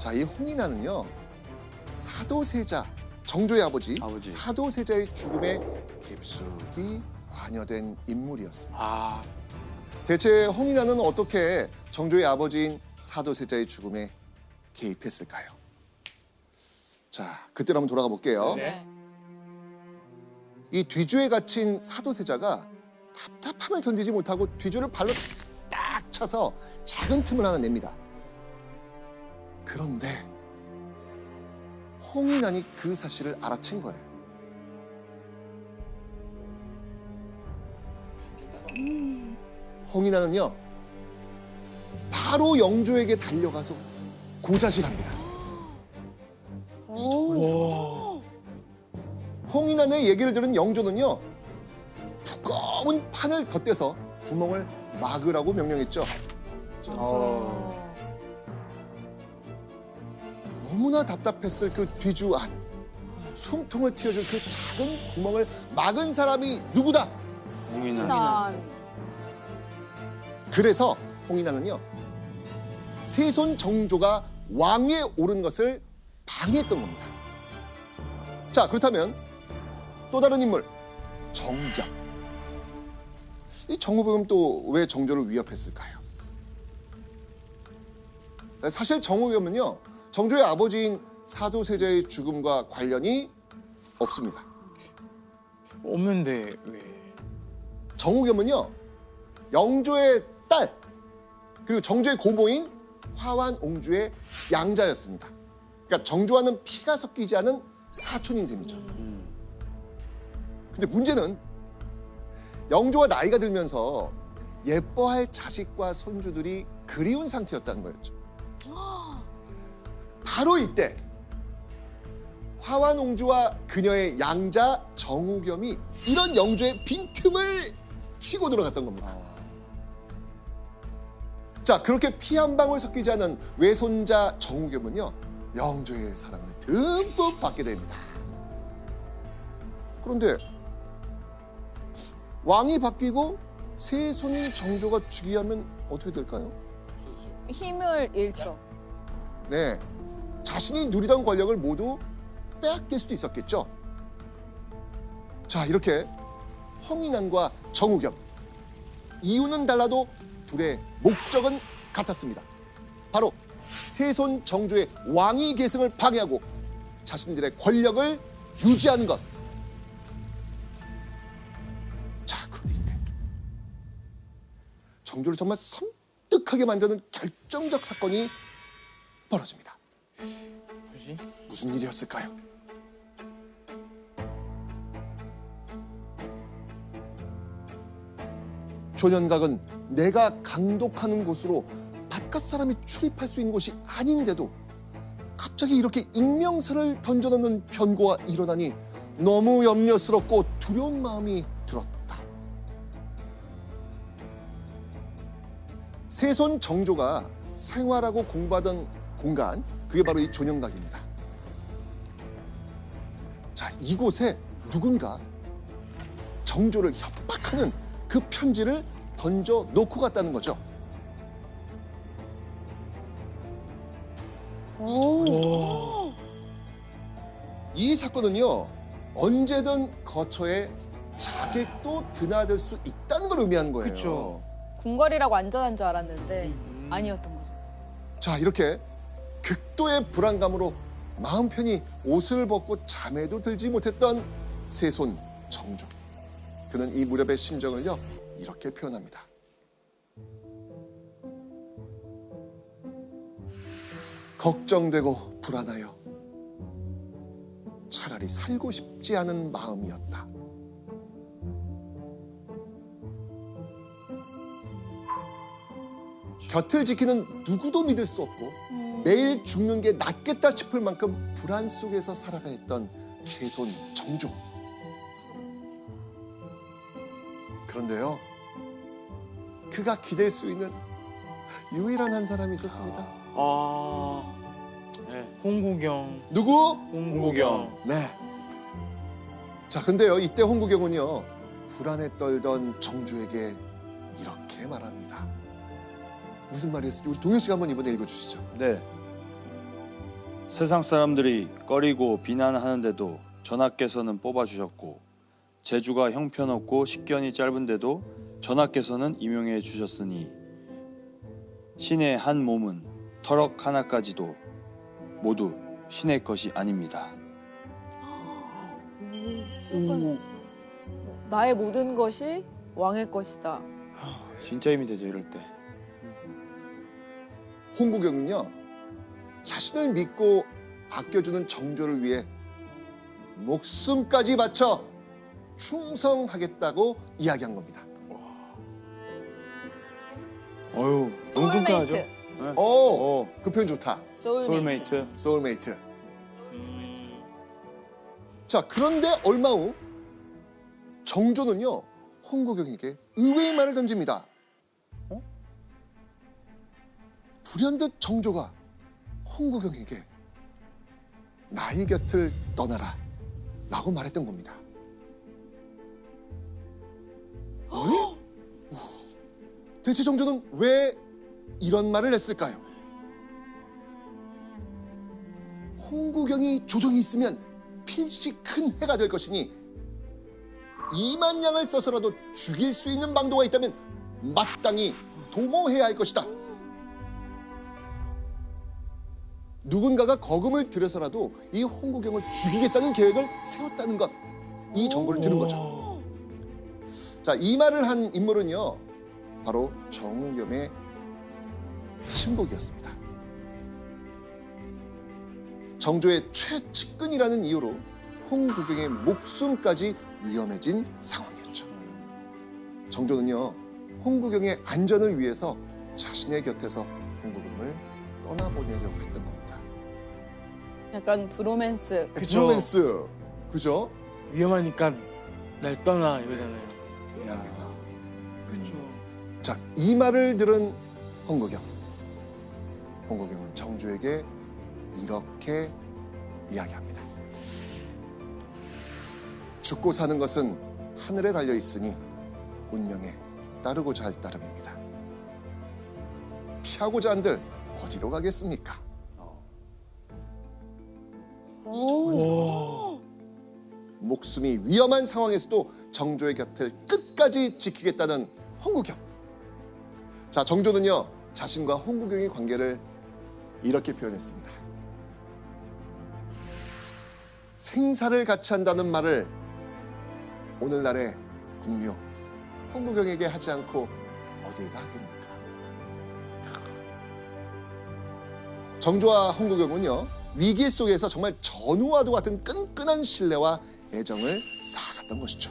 자, 이 홍인아는요, 사도세자, 정조의 아버지. 사도세자의 죽음에 깊숙이 관여된 인물이었습니다. 아, 대체 홍인아는 어떻게 정조의 아버지인 사도세자의 죽음에 개입했을까요? 자, 그때로 한번 돌아가 볼게요. 네. 이 뒤주에 갇힌 사도세자가 답답함을 견디지 못하고 뒤주를 발로 딱 차서 작은 틈을 하나 냅니다. 그런데 홍인안이 그 사실을 알아챈 거예요. 홍인안은요, 바로 영조에게 달려가서 고자질합니다. 홍인안의 얘기를 들은 영조는요, 두꺼운 판을 덧대서 구멍을 막으라고 명령했죠. 너무나 답답했을 그 뒤주 안, 숨통을 틔워줄 그 작은 구멍을 막은 사람이 누구다? 홍인아. 그래서 홍인아는요, 세손 정조가 왕위에 오른 것을 방해했던 겁니다. 자, 그렇다면 또 다른 인물, 정겸. 이 정우병은 또 왜 정조를 위협했을까요? 사실 정우겸은요, 정조의 아버지인 사도세자의 죽음과 관련이 없습니다. 없는데 왜? 정우겸은요, 영조의 딸, 그리고 정조의 고모인 화완옹주의 양자였습니다. 그러니까 정조와는 피가 섞이지 않은 사촌인 셈이죠. 근데 문제는 영조가 나이가 들면서 예뻐할 자식과 손주들이 그리운 상태였다는 거였죠. 바로 이때 화완옹주와 그녀의 양자 정우겸이 이런 영조의 빈틈을 치고 들어갔던 겁니다. 자, 그렇게 피 한 방울 섞이지 않은 외손자 정우겸은요, 영조의 사랑을 듬뿍 받게 됩니다. 그런데 왕이 바뀌고 세손인 정조가 즉위하면 어떻게 될까요? 힘을 잃죠. 네, 자신이 누리던 권력을 모두 빼앗길 수도 있었겠죠. 자, 이렇게 홍인안과 정우겸, 이유는 달라도 둘의 목적은 같았습니다. 바로 세손 정조의 왕위 계승을 방해하고 자신들의 권력을 유지하는 것. 자, 그런데 이때 정조를 정말 섬뜩하게 만드는 결정적 사건이 벌어집니다. 뭐지? 무슨 일이었을까요? 조년각은 내가 강독하는 곳으로 바깥 사람이 출입할 수 있는 곳이 아닌데도 갑자기 이렇게 익명서를 던져놓는 변고가 일어나니 너무 염려스럽고 두려운 마음이 들었다. 세손 정조가 생활하고 공부하던 공간, 그게 바로 이 조년각입니다. 자, 이곳에 누군가 정조를 협박하는 그 편지를 던져 놓고 갔다는 거죠. 이 사건은요, 언제든 거처에 자객도 드나들 수 있다는 걸 의미하는 거예요. 그쵸. 궁궐이라고 안전한 줄 알았는데 아니었던 거죠. 자, 이렇게 극도의 불안감으로 마음 편히 옷을 벗고 잠에도 들지 못했던 세손 정조. 그는 이 무렵의 심정을요, 이렇게 표현합니다. 걱정되고 불안하여 차라리 살고 싶지 않은 마음이었다. 곁을 지키는 누구도 믿을 수 없고 매일 죽는 게 낫겠다 싶을 만큼 불안 속에서 살아가 했던 세손 정조. 그런데요, 그가 기댈 수 있는 유일한 한 사람이 있었습니다. 아, 네. 홍구경. 누구? 홍구경. 네. 자, 근데요, 이때 홍구경은요, 불안에 떨던 정조에게 이렇게 말합니다. 무슨 말이었을지 우리 동현 씨가 한번 이번에 읽어주시죠. 네. 세상 사람들이 꺼리고 비난하는데도 전하께서는 뽑아주셨고 재주가 형편없고 식견이 짧은데도 전하께서는 임용해 주셨으니 신의 한 몸은 터럭 하나까지도 모두 신의 것이 아닙니다. 나의 모든 것이 왕의 것이다. 진짜 힘이 되죠 이럴 때. 홍구경은요, 자신을 믿고 아껴주는 정조를 위해 목숨까지 바쳐 충성하겠다고 이야기한 겁니다. 어휴 너무 끈끈하죠. 소울메이트. 오, 그 표현 좋다. 소울메이트. 소울메이트. 소울메이트. 자, 그런데 얼마 후 정조는요, 홍구경에게 의외의 말을 던집니다. 불현듯 정조가 홍구경에게 나의 곁을 떠나라 라고 말했던 겁니다. 대체 정조는 왜 이런 말을 했을까요? 홍구경이 조정이 있으면 필시 큰 해가 될 것이니 2만 양을 써서라도 죽일 수 있는 방도가 있다면 마땅히 도모해야 할 것이다. 누군가가 거금을 들여서라도 이 홍구경을 죽이겠다는 계획을 세웠다는 것, 이 정보를 들은 거죠. 자, 이 말을 한 인물은요, 바로 정우겸의 신복이었습니다. 정조의 최측근이라는 이유로 홍구경의 목숨까지 위험해진 상황이었죠. 정조는요, 홍구경의 안전을 위해서 자신의 곁에서 홍구경을 떠나보내려고 했던 겁니다. 약간 브로맨스. 그쵸. 로맨스, 그죠? 위험하니까 날 떠나 이거잖아요. 그렇죠. 자, 이 말을 들은 홍구경. 홍구경은 정조에게 이렇게 이야기합니다. 죽고 사는 것은 하늘에 달려 있으니 운명에 따르고자 할 따름입니다. 피하고자 한들 어디로 가겠습니까? 목숨이 위험한 상황에서도 정조의 곁을 끝까지 지키겠다는 홍구경. 자, 정조는요, 자신과 홍구경의 관계를 이렇게 표현했습니다. 생사를 같이 한다는 말을 오늘날의 궁묘 홍구경에게 하지 않고 어디에가 하겠습니까? 정조와 홍구경은요, 위기 속에서 정말 전우와도 같은 끈끈한 신뢰와 애정을 쌓아갔던 것이죠.